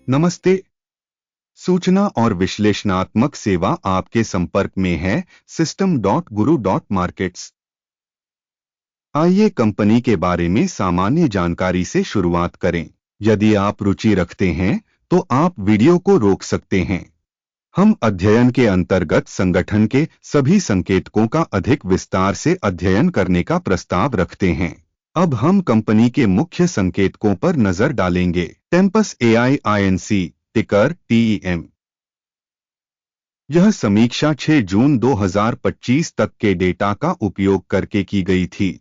नमस्ते। सूचना और विश्लेषणात्मक सेवा आपके संपर्क में है System.Guru.Markets। आइए कंपनी के बारे में सामान्य जानकारी से शुरुआत करें। यदि आप रुचि रखते हैं तो आप वीडियो को रोक सकते हैं। हम अध्ययन के अंतर्गत संगठन के सभी संकेतकों का अधिक विस्तार से अध्ययन करने का प्रस्ताव रखते हैं। अब हम कंपनी के मुख्य संकेतकों पर नजर डालेंगे। टेम्पस AI INC, टिकर TEM। यह समीक्षा 6 जून 2025 तक के डेटा का उपयोग करके की गई थी।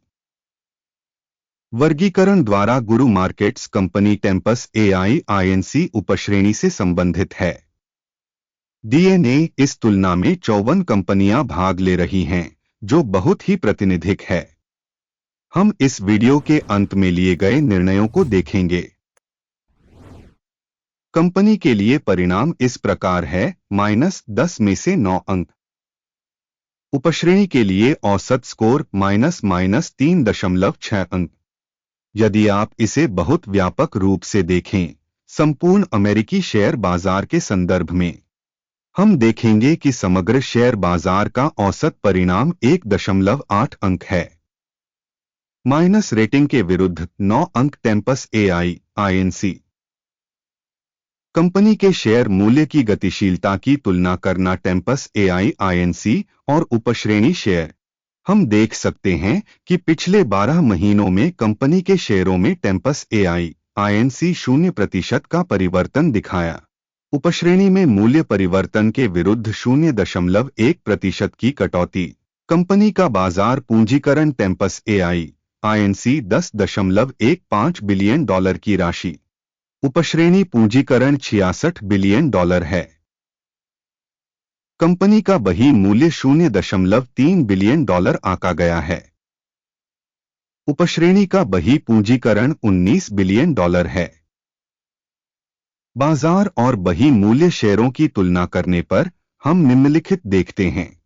वर्गीकरण द्वारा गुरु markets company Tempest AI INC उपश्रेणी से संबंधित है। DNA इस तुलना में 54 कंपनियां भाग ले रही हैं, जो बहुत ही प्रातिनिधिक है। हम इस वीडियो के अंत में लिए गए निर्णयों को देखेंगे। कंपनी के लिए परिणाम इस प्रकार है: -10 में से 9 अंक। उपश्रेणी के लिए औसत स्कोर -3.6 अंक। यदि आप इसे बहुत व्यापक रूप से देखें, संपूर्ण अमेरिकी शेयर बाजार के संदर्भ में, हम देखेंगे कि समग्र शेयर बाजार का औसत परिणाम 1.8 अंक है। माइनस रेटिंग के विरुद्ध 9 अंक टेम्पस AI INC। कंपनी के शेयर मूल्य की गतिशीलता की तुलना करना टेम्पस AI INC और उपश्रेणी शेयर। हम देख सकते हैं कि पिछले 12 महीनों में कंपनी के शेयरों में टेम्पस AI INC 0% का परिवर्तन दिखाया। उपश्रेणी में मूल्य परिवर्तन के विरुद्ध 0.1% की कटौती। कंपनी का बाजार पूंजीकरण टेम्पस AI INC $10.15 बिलियन की राशि। उपश्रेणी पूंजीकरण $66 बिलियन है। कंपनी का बही मूल्य 0.3 बिलियन आंका गया है। उपश्रेणी का बही पूंजीकरण $19 बिलियन है। बाजार और बही मूल्य शेयरों की तुलना करने पर हम निम्नलिखित देखते हैं।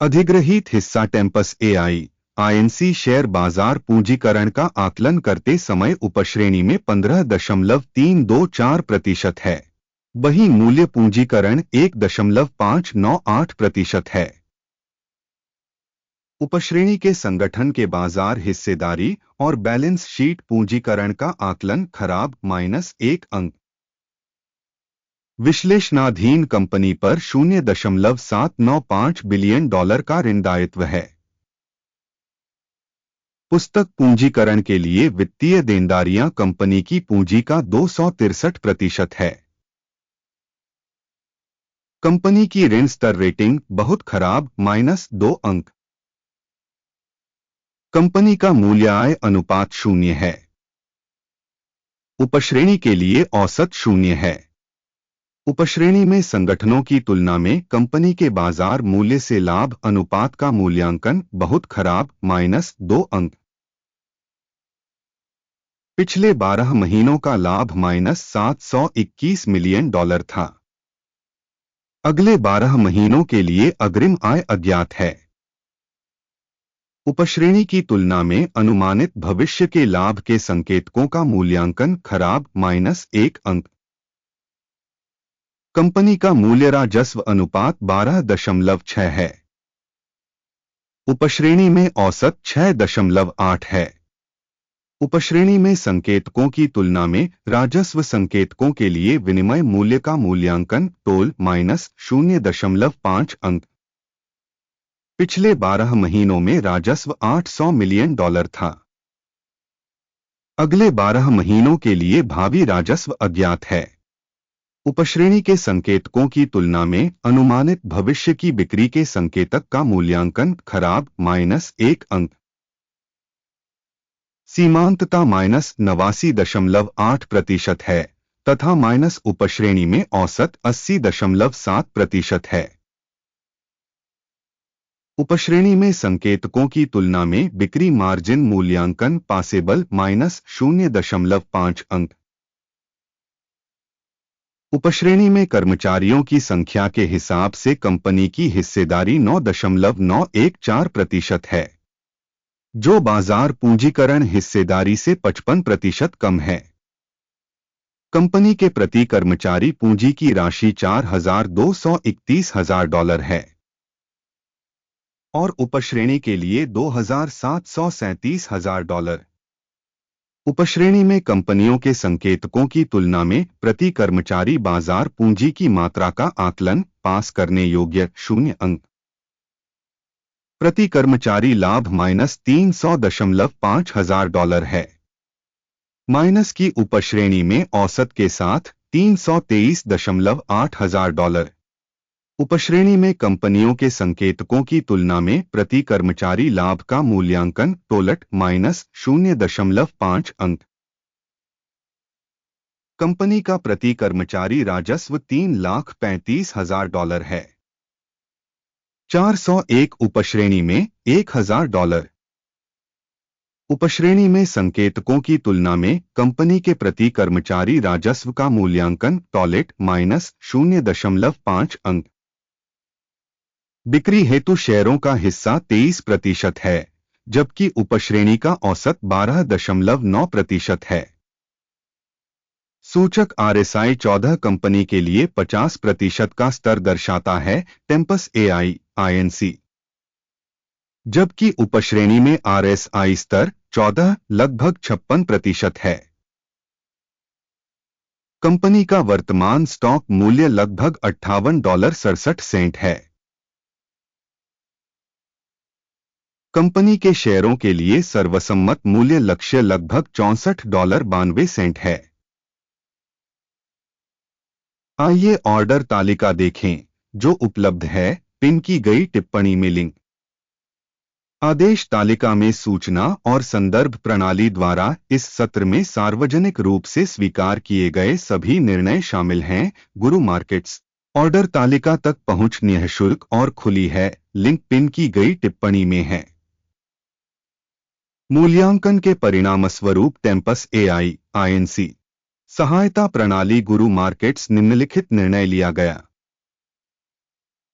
अधिग्रहित हिस्सा टेम्पस AI INC शेयर बाजार पूंजीकरण का आकलन करते समय उपश्रेणी में 15.324% है। बही मूल्य पूंजीकरण 1.598% है। उपश्रेणी के संगठन के बाजार हिस्सेदारी और बैलेंस शीट पूंजीकरण का आकलन खराब -1 अंक। विश्लेषणाधीन कंपनी पर $0.795 बिलियन का ऋण दायित्व है। पुस्तक पूंजीकरण के लिए वित्तीय देनदारियां कंपनी की पूंजी का 263% है। कंपनी की ऋण स्तर रेटिंग बहुत खराब -2 अंक। कंपनी का मूल्य आय अनुपात 0 है। उपश्रेणी के लिए औसत 0 है। उपश्रेणी में संगठनों की तुलना में कंपनी के बाजार मूल्य से लाभ अनुपात का मूल्यांकन बहुत खराब -2 अंक। पिछले 12 महीनों का लाभ -$721 मिलियन था। अगले 12 महीनों के लिए अग्रिम आय अज्ञात है। उपश्रेणी की तुलना में अनुमानित भविष्य के लाभ के संकेतकों का मूल्यांकन खराब -1 अंक। कंपनी का मूल्य राजस्व अनुपात 12.6 है। उपश्रेणी में औसत 6.8 है। उपश्रेणी में संकेतकों की तुलना में राजस्व संकेतकों के लिए विनिमय मूल्य का मूल्यांकन टोल -0.5 अंक। पिछले 12 महीनों में राजस्व $800 मिलियन था। अगले 12 महीनों के लिए भावी राजस्व अज्ञात है। उपश्रेणी के संकेतकों की तुलना में अनुमानित भविष्य की बिक्री के संकेतक का मूल्यांकन खराब -1 अंक। सीमांतता -89.8% है तथा उपश्रेणी में औसत 80.7% है। उपश्रेणी में संकेतकों की तुलना में बिक्री मार्जिन मूल्यांकन पासेबल -0.5 अंक। उपश्रेणी में कर्मचारियों की संख्या के हिसाब से कंपनी की हिस्सेदारी 9.914% है, जो बाजार पूंजीकरण हिस्सेदारी से 55% कम है। कंपनी के प्रति कर्मचारी पूंजी की राशि $4,231,000 है और उपश्रेणी के लिए $2,737,000। उपश्रेणी में कंपनियों के संकेतकों की तुलना में प्रति कर्मचारी बाजार पूंजी की मात्रा का आकलन पास करने योग्य 0 अंक। प्रति कर्मचारी लाभ -$300,500 है। माइनस की उपश्रेणी में औसत के साथ $323,800। उपश्रेणी में कंपनियों के संकेतकों की तुलना में प्रति कर्मचारी लाभ का मूल्यांकन टोलट -0.5 अंक। कंपनी का प्रति कर्मचारी राजस्व $3,35,000 है। 401 उपश्रेणी में $1,000। उपश्रेणी में संकेतकों की तुलना में कंपनी के प्रति कर्मचारी राजस्व का मूल्यांकन टॉलेट -0.5 अंक। बिक्री हेतु शेयरों का हिस्सा 23% है, जबकि उपश्रेणी का औसत 12.9% है। सूचक RSI 14 कंपनी के लिए 50% का स्तर दर्शाता है, टेम्पस AI INC, जबकि उपश्रेणी में RSI स्तर 14 लगभग 56% है। कंपनी का वर्तमान स्टॉक मूल्य लगभग $58.67 है। कंपनी के शेयरों के लिए सर्वसम्मत मूल्य लक्ष्य लगभग $64.92 है। आइए ऑर्डर तालिका देखें, जो उपलब्ध है पिन की गई टिप्पणी में लिंक। आदेश तालिका में सूचना और संदर्भ प्रणाली द्वारा इस सत्र में सार्वजनिक रूप से स्वीकार किए गए सभी निर्णय शामिल हैं। गुरु मार्केट्स ऑर्डर तालिका तक पहुंच निःशुल्क और खुली है, लिंक पिन की गई टिप्पणी में है। मूल्यांकन के परिणामस्वरूप टेम्पस AI INC सहायता प्रणाली गुरु मार्केट्स निम्नलिखित निर्णय लिया गया।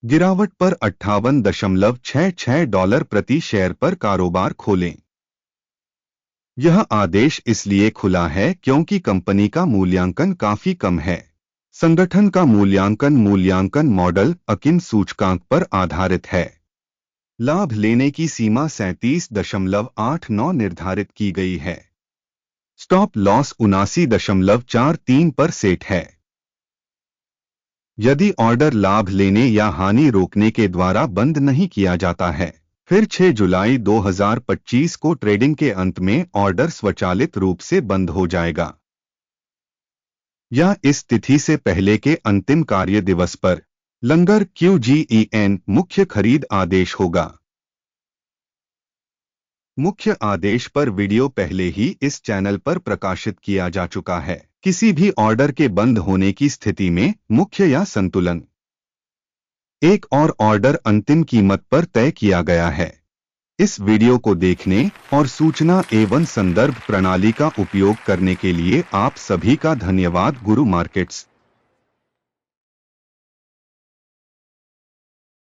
गिरावट पर $58.66 प्रति शेयर पर कारोबार खोलें। यह आदेश इसलिए खुला है क्योंकि कंपनी का मूल्यांकन काफी कम है। संगठन का मूल्यांकन मॉडल अकिन सूचकांक पर आधारित है। लाभ लेने की सीमा 37.89 निर्धारित की गई है। स्टॉप लॉस 79.43 पर सेट है। यदि ऑर्डर लाभ लेने या हानि रोकने के द्वारा बंद नहीं किया जाता है, फिर 6 जुलाई 2025 को ट्रेडिंग के अंत में ऑर्डर स्वचालित रूप से बंद हो जाएगा या इस तिथि से पहले के अंतिम कार्य दिवस पर लंगर QGEN मुख्य खरीद आदेश होगा। मुख्य आदेश पर वीडियो पहले ही इस चैनल पर प्रकाशित किया जा चुका है। किसी भी ऑर्डर के बंद होने की स्थिति में मुख्य या संतुलन एक और ऑर्डर अंतिम कीमत पर तय किया गया है। इस वीडियो को देखने और सूचना एवं संदर्भ प्रणाली का उपयोग करने के लिए आप सभी का धन्यवाद। गुरु मार्केट्स